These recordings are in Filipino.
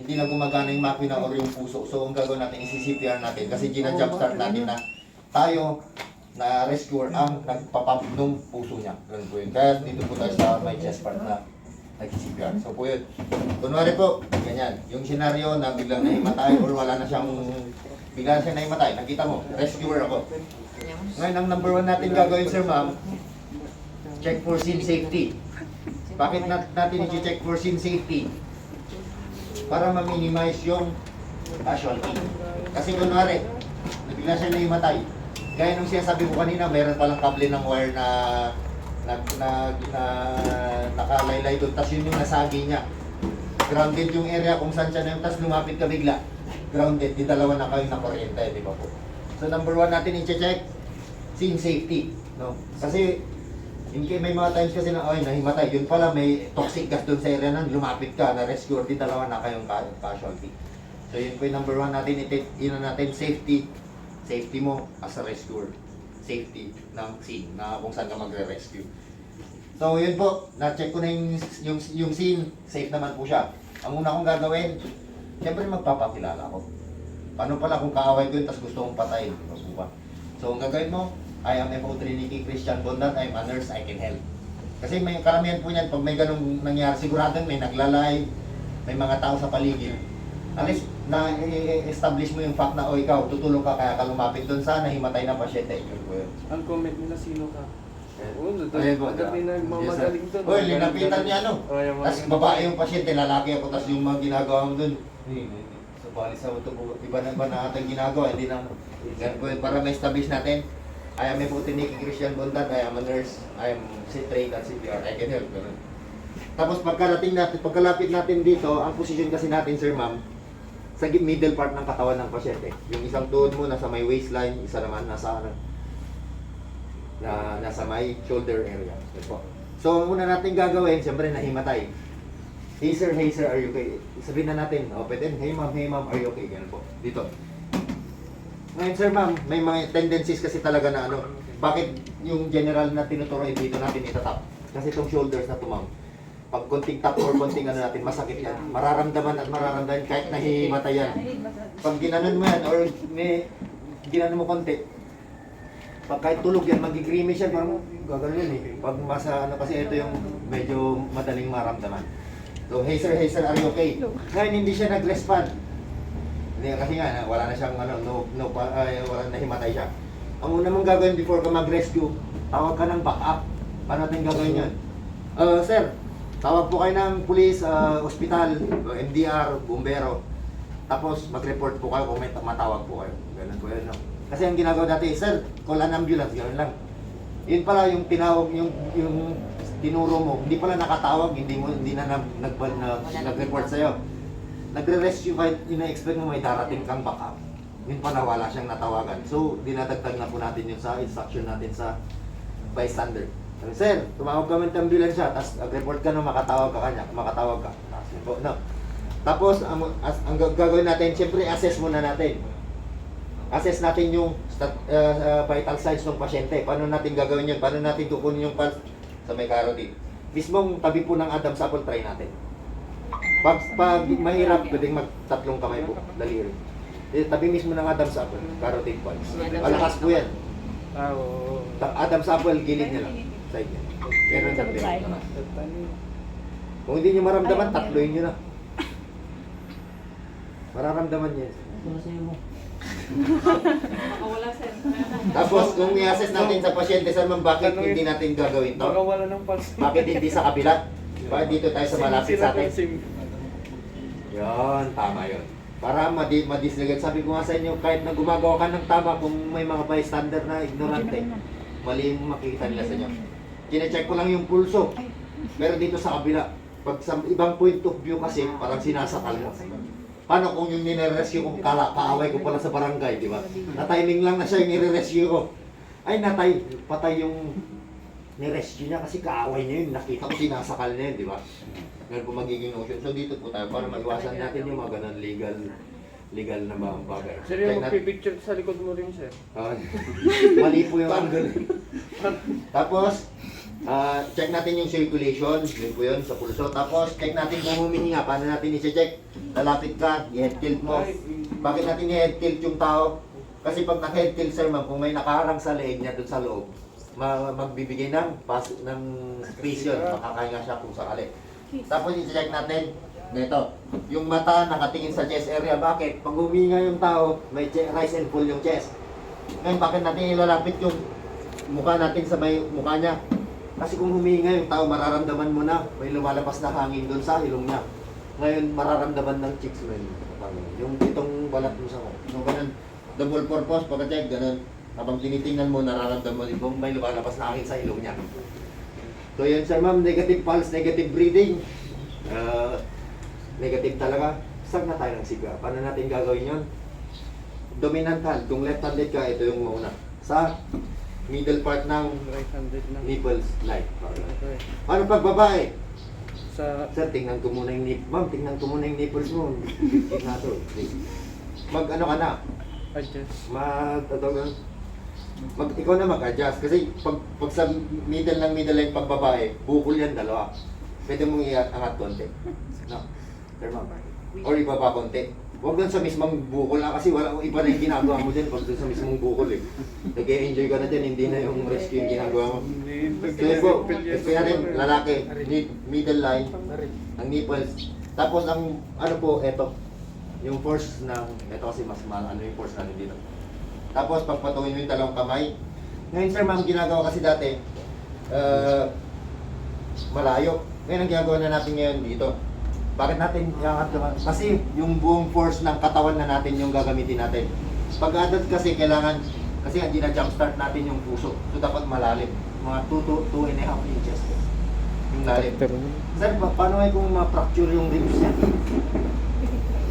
hindi na gumagana yung makina or yung puso. So, ang gagawin natin, isi-CPR natin kasi gina-jumpstart natin na tayo na rescuer ang nagpapump ng puso niya. Ganun po yun. Kaya dito po tayo sa may chest part na nag-CPR. So po yun. Kunwari po, ganyan. Yung senaryo na biglang nahimatay or wala na siyang bigla siya nahimatay. Nakita mo, rescuer ako. Ngayon, ang number one natin gagawin, sir ma'am, check for scene safety. Bakit natin i-check for scene safety? Para ma-minimize yung casualty. Kasi kunwari, bigla siya nahimatay. Gaya nung sinasabi ko kanina, mayroon palang kable ng wire na nakalaylay doon. Tapos yun yung nasagi niya. Grounded yung area kung saan siya na yun. Tapos lumapit ka bigla. Grounded. Di dalawa na kayo na kuryente, di ba po? So number one natin i-check, scene safety. No? Kasi may mga times kasi na, ay, nahimatay. Yun pala, may toxic gas doon sa area na lumapit ka, na rescue, di dalawa na kayong casualty. So yun po yung number one natin, natin safety. Safety mo as a rescuer. Safety ng scene na kung saan ka magre-rescue. So yun po, na-check ko na yung scene, safe naman po siya. Ang una kong gagawin, siyempre magpapakilala ko. Paano pala kung kaaway ko yun, tapos gusto kong patayin. So ang gagawin mo, I am FO Trinity Christian Bondan, I'm a nurse, I can help. Kasi may karamihan po niyan, pag may ganung nangyari, siguradong may naglalay, may mga tao sa paligid. At least, na-establish mo yung fact na, o ikaw, tutulong ka, kaya ka lumapit doon sa nahimatay na pasyente. Yun po yun. Ang comment nila, sino ka? Oo, Ayun po. agad may nagmamagaling doon. Uy, linapitan niya ano. Tapos babae yung pasyente, lalaki ako, tapos yung mga ginagawa mo doon. So, bali sa ito po, iba na ba na ating ginagawa, hindi na. Yan po yun, para ma-establish natin. I am a Trinity Christian Bondan, I am a nurse, I am trained at CPR, I can help. Ganun. Tapos pagkalapit natin dito, ang position kasi natin, sir ma'am, sa middle part ng katawan ng pasyente. Yung isang tuhod mo nasa may waistline, isa naman nasa nasa may shoulder area. Yan po. So ang una natin gagawin, siyempre nahimatay. Hey sir, are you okay? Sabihin na natin, oh, pwede, hey ma'am, are you okay? Ganun po. Dito. Ngayon sir ma'am, may mga tendencies kasi talaga na ano, bakit yung general na tinuturo dito natin itatap? Kasi itong shoulders na to ma'am, pag konting tap or konting ano natin, masakit yan. Mararamdaman kahit nahihimatay yan. Pag ginanon mo yan or may ginanon mo konti, pag kahit tulog yan, mag-grimace yan, parang gagano yun eh. Pag masa ano, kasi ito yung medyo madaling maramdaman. So, hey sir, are you okay? Ngayon hindi siya nag-respond. Hindi kasi nga, wala na siyang ano, wala nahimatay siya. Ang una mong gagawin before ka mag-rescue, tawag ka ng backup. Paano natin gagawin yan? Sir, tawag po kayo ng pulis, ospital, MDR, bumbero. Tapos mag-report po kayo kung may matawag po kayo. Ganun po yun, no? Kasi ang ginagawa dati, sir, call an ambulance, gano'n lang. Yun pala yung tinawag, yung tinuro mo, hindi pala nakatawag, hindi na nag-report sa'yo. Nagre-rescue kahit ina-expect mo may darating kang backup. Yun pala wala siyang natawagan. So, dinadagdag na po natin yun sa instruction natin sa bystander. Sir, tumawag kami ng ambulansya, tapos nag-report ka na makatawag ka. No. Tapos, ang gagawin natin, siyempre, assess muna natin. Assess natin yung vital signs ng pasyente. Paano natin gagawin yun? Paano natin kukunin yung pulse sa may carotid? Mismong tabi po ng Adam's apple, try natin. Pag mahirap, pwedeng magtatlong kamay po, daliri. Tabi mismo ng Adam's apple, carotid pulse. Malakas po yan. Adam's apple, gilid niya lang. Side niya. Pero kung hindi niyo maramdaman, tatloyin niyo na. Mararamdaman niya. Tapos kung i-assess natin sa pasyente, sir ma'am, bakit hindi natin gagawin to? Baka wala ng pulse. Bakit hindi sa kabila? Bakit dito tayo sa malapit sa atin? Yun, tama yun. Para madisregard. Sabi ko nga sa inyo, kahit na gumagawa ka ng tama, kung may mga bystander na ignorante, mali yung makikita nila sa inyo. Kine-check ko lang yung pulso. Pero dito sa kabila, pag sa ibang point of view kasi, parang sinasakal mo. Paano kung yung nire-rescue kong kaaway ko pala sa barangay, di ba? Na-timing lang na siya yung nire-rescue ko. Ay, patay yung ni-rescue niya kasi kaaway niya yun. Nakita ko sinasakal niya yun, di ba? Ngayon po magiging notion. So dito po tayo para maiwasan natin yung mga ganun legal na mga bagay. Sir, yung magpipicture sa likod mo rin, sir. Mali po yung angle. Tapos, Check natin yung circulation, yun po yun, sa pulso. Tapos, check natin kung humihinga. Paano natin i-check? Lalapit ka, i-head tilt mo. Bakit natin i-head tilt yung tao? Kasi pag naka-head tilt, sir, ma'am, kung may nakaharang sa leeg niya doon sa loob, magbibigay ng space yun. Makakahinga siya kung sakali. Tapos, i-check natin, neto, yung mata nakatingin sa chest area. Bakit? Pag huminga yung tao, may rise and fall yung chest. Ngayon, bakit natin ilalapit yung mukha natin sa may mukha niya? Kasi kung huminga yung tao, mararamdaman mo na may lumalabas na hangin doon sa ilong niya. Ngayon, mararamdaman ng cheeks mo yung itong balat mo sa mo. So, ganun, double purpose, pagka-check, ganun. Habang tinitingnan mo, nararamdaman mo may lumalabas na hangin sa ilong niya. So, yan sir ma'am, negative pulse, negative breathing. Negative talaga. Sag na tayo ng siga. Paano natin gagawin yun? Dominant hand. Kung left-handed ka, ito yung mauna. Sa middle part ng Right-handed na. nipples, like. Okay. Paano pag babae? Sa... Sir, tingnan ko muna yung nipples. Ma'am, tingnan ko muna yung nipples mo. Tingnan na to. Mag-ano ka na? Adjust. Ikaw na mag-adjust. Kasi pag sa middle ng middle line pag babae, bukol yan dalawa. Pwede mong iangat konti. No? Sir, ma'am. Or ibaba konti. Huwag doon sa mismong bukol na kasi wala iba na yung ginagawa mo dyan pag doon sa mismong bukol eh. Nag-e-enjoy ka na dyan, hindi na yung rescue yung ginagawa mo. So yun po, explain natin, lalaki, middle line, ang nipples. Tapos ang ano po, eto, yung force ng, eto kasi mas ano yung force natin dito. Tapos pagpatuloy mo yung dalawang kamay. Ngayon sir ma'am, ginagawa kasi dati, malayo. Ngayon ang ginagawa na natin ngayon dito. Bakit natin iangat naman? Kasi yung buong force ng katawan na natin yung gagamitin natin. Pag adult kasi kailangan, kasi hindi na jumpstart natin yung puso. So dapat malalim. Mga 2 to 2.5 inches. Yung lalim. Sir, paano ay kung ma-fracture yung ribs niya?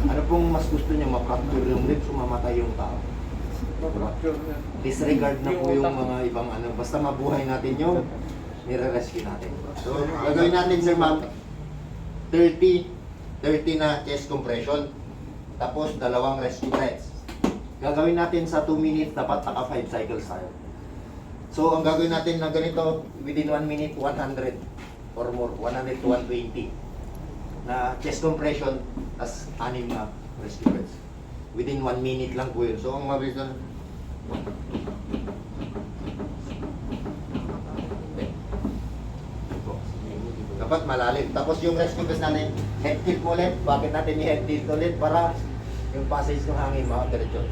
Ano pong mas gusto niya, ma-fracture yung ribs o mamatay yung tao? Disregard na po yung mga ibang ano. Basta mabuhay natin yung nire-rescue natin. So, gagawin natin sir ma'am, 30 na chest compression. Tapos, dalawang rescue breaths. Gagawin natin sa 2 minutes, dapat naka 5 cycles tayo. So, ang gagawin natin na ganito, within 1 minute, 100 or more, 100 to 120 na chest compression, tas 6 na rescue breaths. Within 1 minute lang po yun. So, ang mabilis na, dapat malalim. Tapos yung rescue breaths natin, head tilt mo ulit. Bakit natin i-head tilt ulit? Para yung passage ng hangin, makadiretso.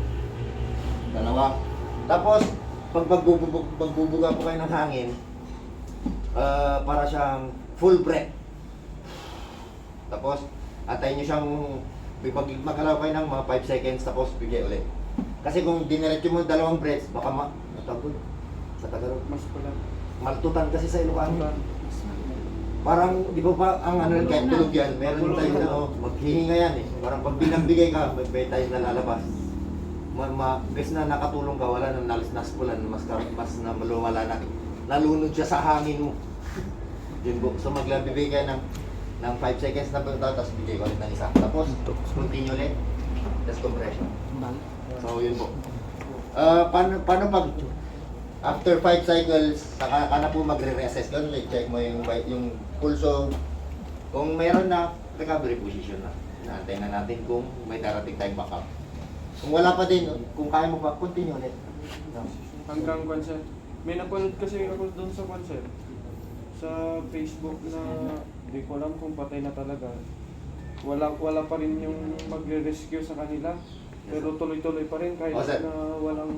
Dalawa. Tapos, pag magbubuga po kayo ng hangin, para siyang full breath. Tapos, antayin nyo siyang, pag magalaw kayo ng mga 5 seconds, tapos bigay ulit. Kasi kung diniretso mo dalawang breaths, baka matagod. Sa Tagalog. Mas pala. Maltutan kasi sa Ilocano. Parang, di ba pa, ang ano kahit tulog yan, meron tayo na, maghihinga yan eh. Parang pag binambigay ka, may tayo na lalabas. Bes na nakatulong ka, wala nang naspulan, mas na lumala na. Nalunod siya sa hangin mo. Yun po. So maglabibigay ka ng 5 seconds na pagkataon, tapos bigay ko ulit ng isa. Tapos, continue ulit. Tapos compression. So yun po. Paano pag after 5 cycles, saka ka na po magre-reassess. Ganun, check mo yung pulso. Kung mayroon na, recovery position na. Naantay na natin kung may darating tayong backup. Kung wala pa din, kung kaya mo pa, continue ulit. No. Hanggang concert. May napanood kasi ako doon sa concert. Sa Facebook na hindi ko alam kung patay na talaga. Wala pa rin yung magre-rescue sa kanila. Pero tuloy-tuloy pa rin kahit Oh, sir. na walang...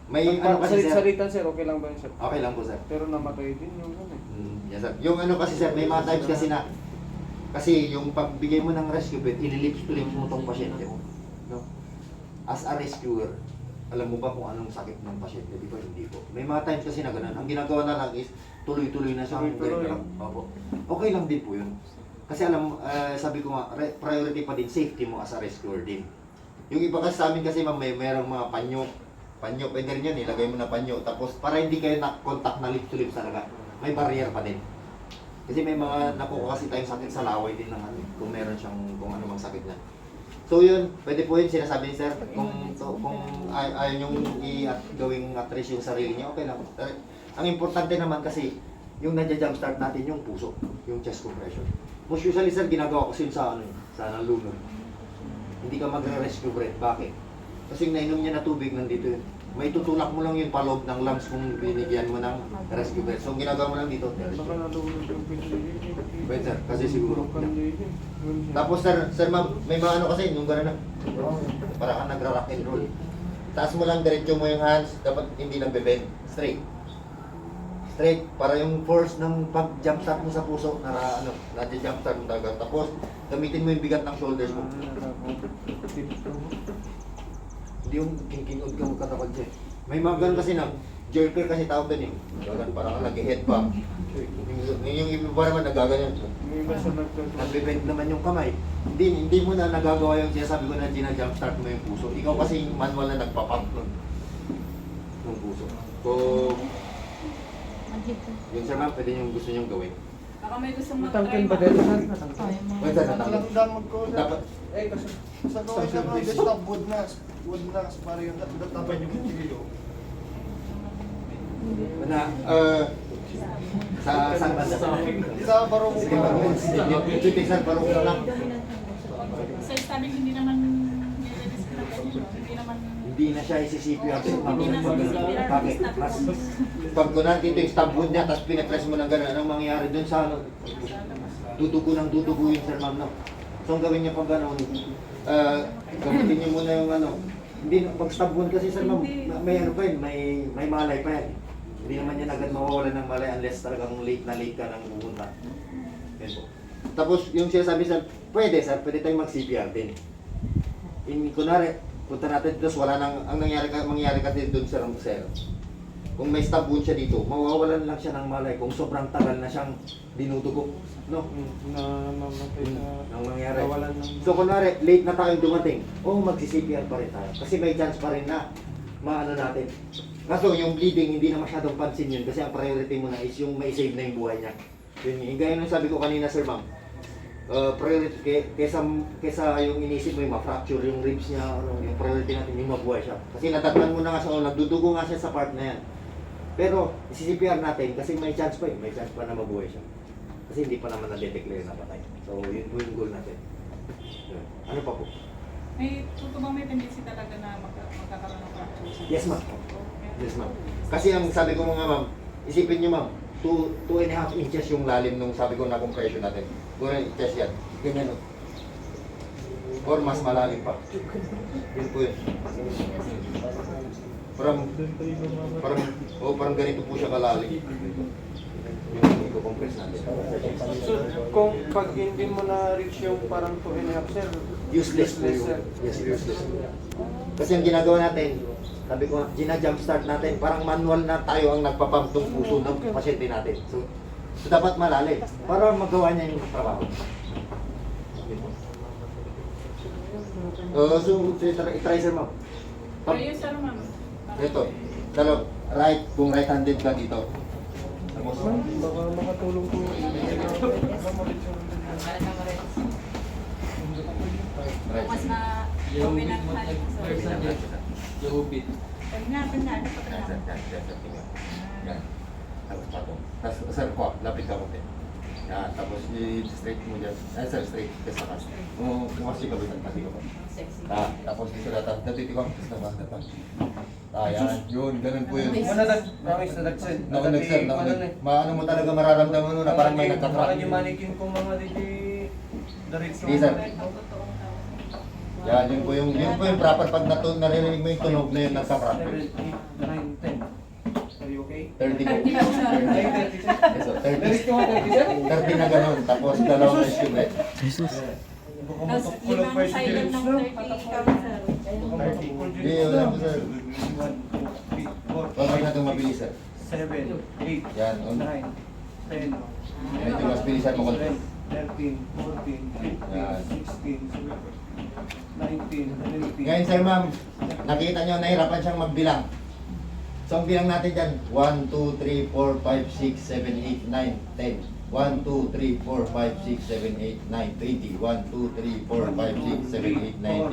May ano kasi sir? Salitan sir, okay lang ba yun sir? Okay lang po sir. Pero namatay din yung ano eh. Yes sir. Yung ano kasi sir, may mga times kasi na, kasi yung pagbigay mo ng rescue bed, ililips to lips mo tong pasyente mo. No? As a rescuer, alam mo ba kung anong sakit ng pasyente? Di ba? Hindi po. May mga times kasi na ganun. Ang ginagawa na lang is, tuloy-tuloy na siyang Tuloy-tuloy. Opo. Okay lang din po yun. Kasi alam, sabi ko nga, priority pa din safety mo as a rescuer din. Yung iba kasi sa amin kasi mayroong mga panyo, pwede rin yan, ilagay mo na panyo. Tapos para hindi kayo na-contact na lips to lips talaga, may barrier pa din. Kasi may mga nakuha kasi tayong sakit sa laway din ng ano, kung meron siyang, kung ano mang sakit niya. So yun, pwede po yun sinasabi ni sir, kung ayaw niyong gawing at-risk yung sarili niya, okay lang. Ang importante naman kasi, yung nadja-jumpstart natin yung puso, yung chest compression. Most usually sir, ginagawa ko yun sa ano, sa lunor. Hindi ka magre-rescue breath. Bakit? Kasi yung nainom niya na tubig nandito yun. May tutulak mo lang yung paloob ng lungs kung binigyan mo ng rescue breath. So, ang ginagawa mo lang dito, Baka nalulog yung pinili. wait sir, kasi siguro. Tapos sir ma'am, may mga ano kasi, nung gano'n na, para kang nagra-rock and roll. Taas mo lang, diretso mo yung hands, dapat hindi lang bebend. Straight. Straight, para yung force ng pag-jumpstart mo sa puso, na-jumpstart mo talaga. Tapos, gamitin mo yung bigat ng shoulders mo. Hindi yung king-king-ud ka magkatapag siya. May mga ganun kasi na, jerker kasi tawag doon eh. Ganun, parang nag-head pa. Yung iba pa naman nagaganyan. May iba sa nagtutulog. Nag-bend naman yung kamay. Hindi mo na nagagawa yung sinasabi ko na gina-jumpstart mo yung puso. Ikaw kasi yung manual na nagpapump nun. Yung puso. So, yun sir ma'am, pwede yung gusto niyong gawin. Baka may gustong Natangkin mag-try ba dito? Natangkin. Wait sir, natanggal. Damag ko. Dapat, Eh, kasi sa gawin ka ng desktop wood na, para yung natapan yung kutsilyo. na, sa banda. Sa barong Sige ma'am, sige sir, parang ko lang. Sa study, hindi naman nire-risk na ganyan. Hindi naman... Hindi na siya isisipyo at Hindi na sisipira. bakit? Mas, pag kunan dito yung stab wound niya, tapos pinapress mo ng gano'n, anong mangyayari dun sa ano? Dudugo ng dudugo yun, sir ma'am, no? So, ang gawin niya pag gano'n, gamitin niyo muna yung ano, hindi, pag stab wound kasi, sir ma'am, may ano pa yun, may malay pa yan. Hindi naman yan agad mawawalan ng malay unless talagang late ka nang pupunta. Yan po. Tapos, yung sinasabi, sir, pwede tayong mag-CPR din. Kunwari, punta natin, tapos wala nang, ang mangyayari kasi doon sir, kung may stab wound siya dito, mawawalan lang siya ng malay kung sobrang tagal na siyang dinudugo, no? Na mamatay na... Ang mangyayari. Nawalan ng... So kunwari, late na tayong dumating, magsi-CPR pa rin tayo. Kasi may chance pa rin na maano natin. Kaso yung bleeding, hindi na masyadong pansin yun kasi ang priority mo na is yung may save na yung buhay niya. Yun, gaya nung sabi ko kanina, sir ma'am, priority kesa yung inisip mo yung ma-fracture yung ribs niya, yung priority natin yung mabuhay siya. Kasi natatnan mo na nga siya, nagdudugo nga siya sa part na yan. Pero isi-CPR natin kasi may chance pa na mabuhay siya. Kasi hindi pa naman na-declare na patay. So yun po yung goal natin. Yun. Ano pa po? May tutubang may tendency talaga na magkakaroon ng fracture. Yes ma'am. Yes ma'am. Kasi ang sabi ko mga ma'am, isipin niyo ma'am, 2.5 inches yung lalim nung sabi ko na compression natin. Kung i-test yan, ganyan o. Or mas malalim pa. Yun po yun. Parang ganito po siya kalalim. Yung i-compress natin. So, kung pag hindi mo na-reach yung parang 2.5, sir, Useless po yun. sir. Yes, useless. Kasi ang ginagawa natin, sabi ko, gina-jumpstart natin, parang manual na tayo ang nagpapump ng puso ng pasyente natin. So dapat malalim para magawa niya yung trabaho. So, i-try sir ma'am. Pero yun, sir, ma'am. Ito, right, kung right-handed ka dito. Tapos, Baka makatulong ko. right. Bukas na gawin ang halik mo, sir. Jahubit. Pagna. Yan. Tapos patong. Tapos, sir, lapit ka konti. Yan, tapos i-straight mo dyan. Ay, sir, straight. Kasi ka. Kung kasi ka, bitan kasi ka pa. Sexy. Tapos dito data, natitikang, tapos na pa. Yan, yun, ganun po yun. Nakis na nagsin. Naunag sir, naunag. Maano mo talaga mararamdaman mo na parang may nagka-crack. Mga yung manikin ko mga di diretso. Di, sir. Ang totoong tao. Yan, yun po yung proper pag narinig mo yung tunog na yun nagka-crack. 7, 8, 9, 10. Are you okay? 30 po. 30 po, sir. 30. Yes, sir, 30. Diretso mo 30, sir? 30 na ganun, tapos dalawang rescue breath. Tapos limang silent ng 30 count, sir. Hindi, wala po sir. 1, 2, 3, 4, Huwag mo natin mabilis sir. 7, 8, Yan, 9, 10, Medyo mas bilisan mo konti. 13, 14, 15, 16, 19, 20. Ngayon sir ma'am, nakita nyo nahirapan siyang magbilang. So ang bilang natin dyan, 1, 2, 3, 4, 5, 6, 7, 8, 9, 10. 1, 2, 3, 4, 5, 6, 7, 8, 9, 20. 1, 2, 3, 4, 5, 6, 7, 8, 9,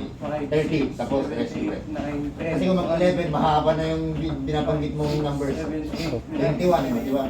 30. Tapos rescue breath. 9, 10. Kasi kung mag-11, mahaba na yung binabanggit mong numbers. 7, 8, 21 di ba?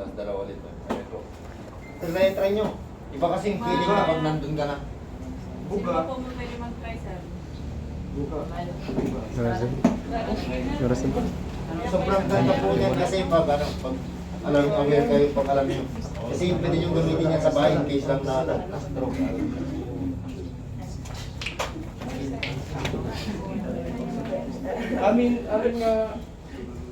Tapos dalawa ulit. Ayun po. Try nyo. Iba kasing feeling na pag nandun ka na. Sino po mo pwede mag-try, sir? Sobrang ganda po niyan kasi pag ano, pag alam aware kayo pag alam niyo. Kasi pwede nyo gamitin yan sa bahay in case lang na stroke. Amin nga,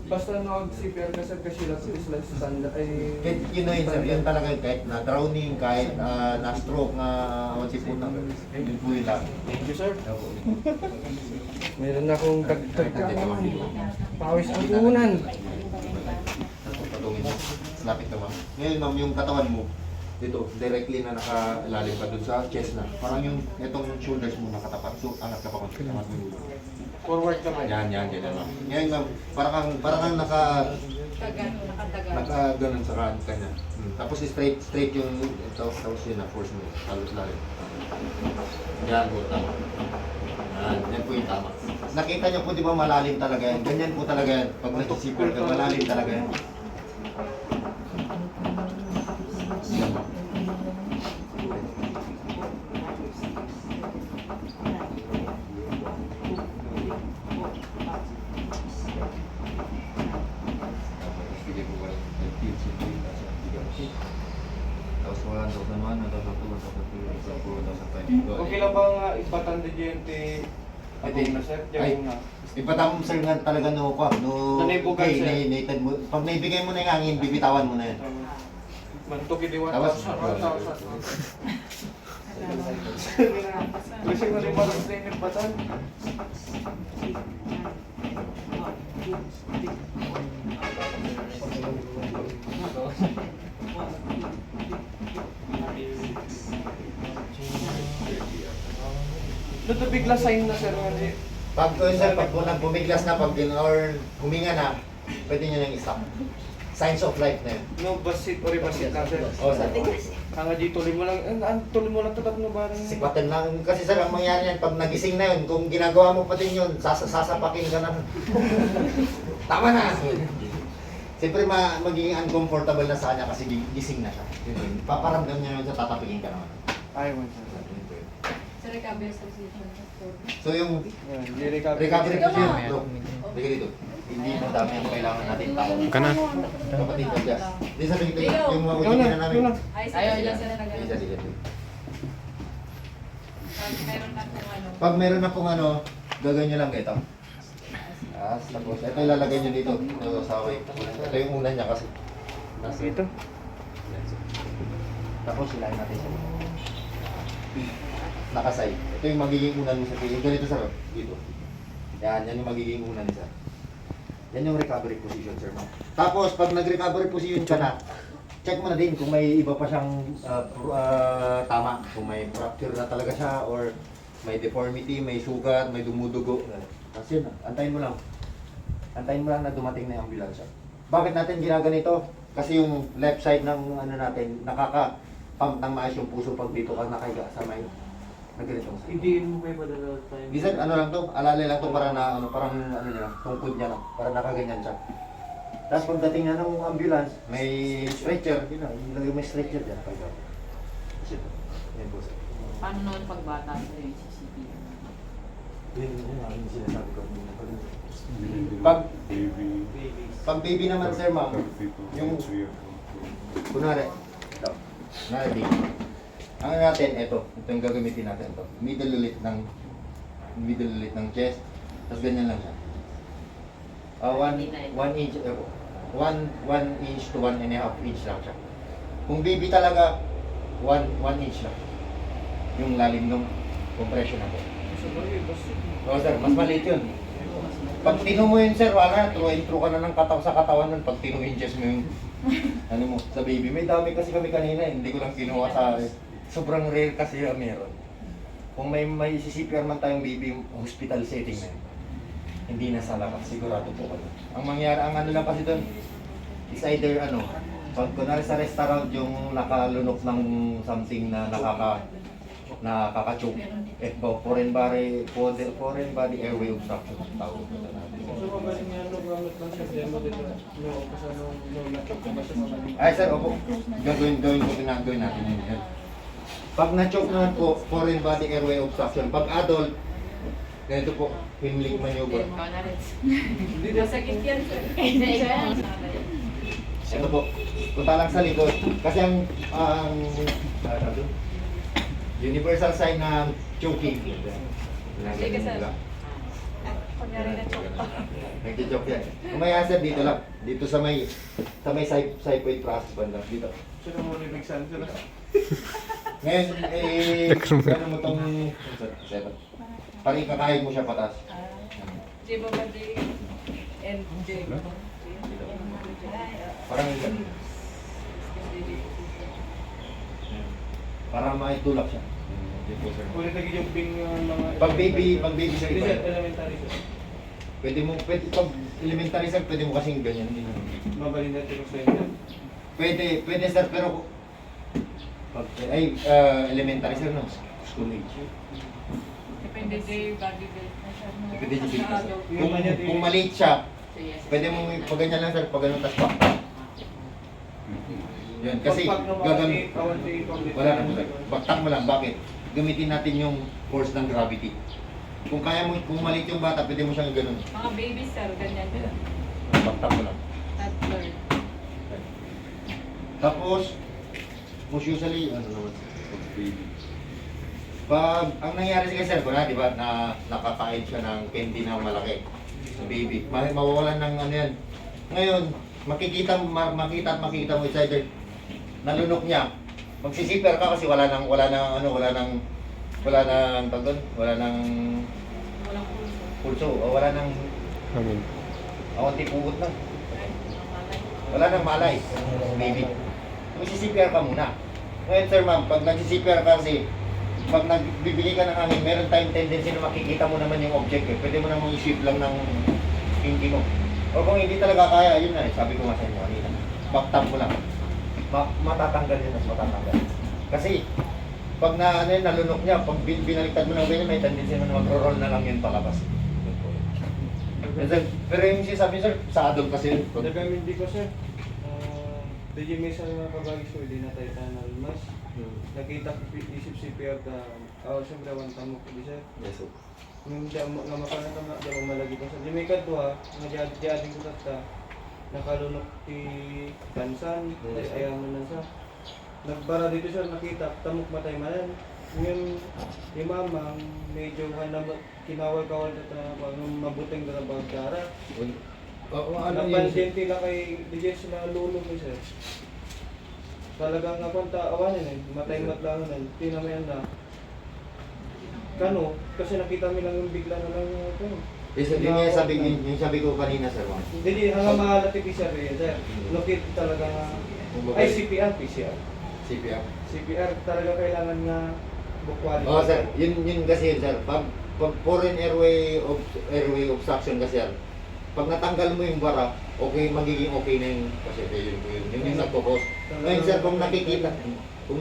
basta nag-CPR ka sir kasi lang sa standard ay... Kahit yun na yun sir, yun talaga kahit na drowning, kahit na stroke, na sipunan, yun po yun lang. Thank you sir. Meron na akong dagdag pawis ang unan. Patungin mo. Lapit ka ma'am. Ngayon ma'am, yung katawan mo, dito, directly na nakalalim ka dun sa chest na. Parang yung itong shoulders mo nakatapat. So, angat ka pa konti. Angat mo yung ulo. Forward ka ba? Yan, ganyan ma'am. Ngayon ma'am, parang kang nakaganon sa kanya. Tapos straight yung tapos yun na, force mo. Halos lalim. Yan po, tama. Yan po yung tama. Nakita niyo po di ba malalim talaga yan? Ganyan po talaga yan. Pag nag-zipper ka, malalim talaga yan. Yan. Sige po ba? Tapos 1,001, 1,200, 1,300, 1,400, 1,500. Okay lang bang ipatandegyente ako na sir? Ay. Diyan na. Ipatamong sir nga talaga no ko, no. Nanibugan, okay, sir. nated mo. Pag naibigay mo na yung hangin, bibitawan mo na yan. Mantok hindi 1,000. Tapos, 1,000. Kasi nga rin parang trainer ba tan? Ito bigla sign na sir nga di. Pag sir, pag bumiglas na, pag or huminga na, pwede nyo nang i-stop. Signs of life na yun. No basit or basit na sir. Oo, sir. Hanga di tuloy mo lang, tuloy mo lang tatat no barang. Sipatin lang. Kasi sir, ang mangyari yan, pag nagising na yun, kung ginagawa mo pa din yun, sasapakin ka na. Tama na! Siyempre magiging uncomfortable na sa kanya kasi gising na siya. Paparamdam niya yun sa tatapikin ka naman. Ay, man sir. Sa recovery association. So yung recovery Ikaw position, na. bro, bigay dito. Hindi mo dami ang kailangan natin tao. Ka na. Kapatid ko, Jazz. Hindi sabi dito Ikaw. yung mga Ikaw ujitin na, na namin. ikaw na. Ay, ayaw ilan sila na Isa, gano'n. isa. Meron na kung ano. Pag meron na pong ano, gagawin nyo lang ito. Tapos ito ilalagay nyo dito. Ito sa way. Ito yung una niya kasi. Ito. Tapos ilahin natin siya. Nakasay. Ito yung magiging unan mo sa piling. Ganito sa dito. Yan yung magiging unan niya. Yan yung recovery position, sir. Tapos, pag nag-recovery position ka na, check mo na din kung may iba pa siyang tama. Kung may fracture na talaga siya or may deformity, may sugat, may dumudugo. Tapos yun, antayin mo lang. Antayin mo lang na dumating na yung ambulansya. Bakit natin ginaganito? Kasi yung left side ng ano natin, nakaka-pump ng maayos yung puso pag dito ka nakahiga sa may nagganitong side. Hindi mo kayo padala tayo. Minsan ano lang to, alala lang to para na ano, parang ano niya, tungkod niya lang, para nakaganyan siya. Tapos pagdating na ng ambulance, may stretcher, yun na, ilagay may stretcher dyan. Kasi ito, yan po sir. Paano naman pagbata sa yung CCTV? Yun ang sinasabi ko. Pag baby naman sir ma'am, yung kunwari, ito, baby. Ang natin, ito yung gagamitin natin ito. Middle ulit ng chest, tapos ganyan lang siya. 1 inch, 1 inch to 1.5 inch lang siya. Kung baby talaga, 1 inch lang. Yung lalim ng compression natin. Oo sir, mas maliit yun. Pag tino mo yun sir, wala, intro ka na ng sa katawan nun. Pag tino-inches mo yung, ano mo, sa baby. May dami kasi kami kanina, hindi ko lang kinuha sa, sobrang rare kasi yung meron. Kung may CPR man tayong baby, hospital setting na yun. Hindi na sa labas, sigurado po kayo. Ang mangyari, ang ano lang kasi doon, is either ano, pag kunwari sa restaurant yung nakalunok ng something na nakaka-choke. Foreign body airway obstruction ang tawag ko na natin. So, magaling nga nung gamit lang siya demo dito. No, kasi nung na-choke na ba siya mga Ay sir, opo. Gagawin ko ginagawin natin yun. Pag na-choke naman po, foreign body airway obstruction. Pag adult, ganito po, Heimlich maneuver. Masakit yan, sir. Ito po, punta lang sa likod. Kasi ang universal sign ng choking. Sige, sir. Kunyari na choke pa. Nagjo-joke yan. Kumaya sir, dito lang. Dito sa may xiphoid process banda. Dito. Sino mo rin nagsan sila? Ngayon, ano mo tong setup. Parang ikakain mo siya patas. J ba ba J? And J. Parang para maitulak siya. Dito sir. Ulit lagi yung ping mga... Pag baby sir, Hindi iba. sir, elementary sir. Pwede pag elementary sir, pwede mo kasing ganyan din. Mabalin natin yung center. Pwede sir, pero pag elementary sir no, school age. Depende J, body build na siya. Depende sa baby sir. Yung kanya din- Kung maliit siya, pwede mo pag ganyan lang sir, pag ganun tas pa. Yan, kasi gagamit. Wala na po sir. Baktak mo lang, bakit? Gamitin natin yung force ng gravity. Kung kaya mo, kung maliit yung bata, pwede mo siyang ganun. Mga baby sir, ganyan din. Baktak mo lang. Toddler. Tapos, most usually, ano naman, pag baby. Pag, ang nangyari sa sir ko na, di ba, na nakakain siya ng candy na malaki. Baby. Mawawalan ng ano yan. Ngayon, makikita mo, it's either nalunok niya. Magsisipper ka kasi wala nang Walang pulso, pulso. o wala nang awanti pugot na. Ay, malay. Wala nang malay, baby. Magsisipper ka muna. Ngayon sir ma'am, pag nagsisipper ka kasi, pag nagbibigay ka ng hangin, meron tayong tendency na makikita mo naman yung object eh. Pwede mo namang i-sweep lang ng hindi mo. O kung hindi talaga kaya, yun na eh. Sabi ko nga sa inyo kanina. Back-tap mo lang. Matatanggal yun at matatanggal. Kasi, pag nalunok niya, pag binaliktad mo ng ganyan, may tendency na mag-roll na lang yun palabas. Pero yung sinasabi sir, sa adult kasi yun. Nagamit di ko sir. Did you miss ang mga kabagis ko, hindi na tayo tanal mas. Nakita ko isip CPR ka, siyempre one time mo ko di sir. Yes sir. Nung nga makanan ka nga, di ako malagi ko sir. Di may kadwa, nga diyading ko tata, nakalunok ti Kansan, ayaw mo na sa. Nagbara dito sir, nakita, tamok matay manan. Ngayon, di mamang, medyo kinawal-kawal na mabuting na bagdara. Napansin tila kay DJ sila lulong ni sir. Talagang napunta awanin eh, matay-mat lang nun, tinamayan na. Kano, kasi nakita mo lang yung bigla na lang yung ito. Yung sabi ko kanina sir. Ma'am. Hindi, hanggang mahalati PCR eh, sir. Lukit talaga nga, ay PCR, PCR. CPR. CPR talaga kailangan nga bukwali. Oo sir, yun kasi yun sir. Pag foreign airway obstruction kasi yan, pag natanggal mo yung bara, okay, magiging okay na yung kasi yun yung nagkokos. Ngayon sir, kung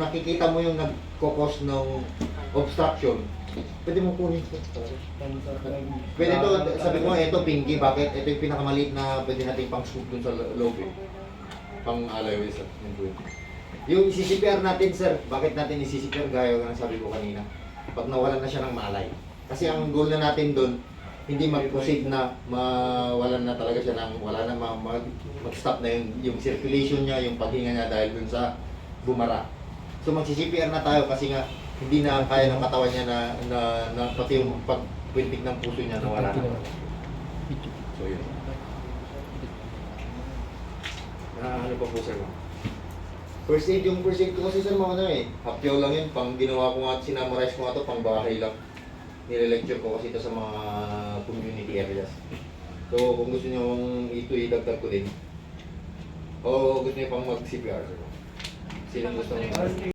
nakikita mo yung nagkokos ng obstruction, pwede mo kunin ito. Pwede ito, sabi ko nga, ito pinky, bakit? Ito yung pinakamaliit na pwede natin pang scoop dun sa loob eh. Pang alloy wheel, sir. Yun po yun. Yung CCPR natin, sir, bakit natin i-CCPR gaya ng sabi ko kanina? Pag nawalan na siya ng malay. Kasi ang goal na natin doon, hindi mag-proceed na mawalan na talaga siya ng, wala na mag-stop na yung circulation niya, yung paghinga niya dahil dun sa bumara. So mag-CCPR na tayo kasi nga hindi na kaya ng katawan niya na pati yung pagpintig ng puso niya nawala na. So yun. Ano pa po sir? First aid, yung first aid ko kasi sir mga ano eh, hapyaw lang yun, pang ginawa ko nga, sinamarize ko nga ito, pang bahay lang. Nire-lecture ko kasi ito sa mga community areas. So kung gusto niyo ito idagdag ko din, o gusto niyo pang mag-CPR sir? Sino gusto niyo?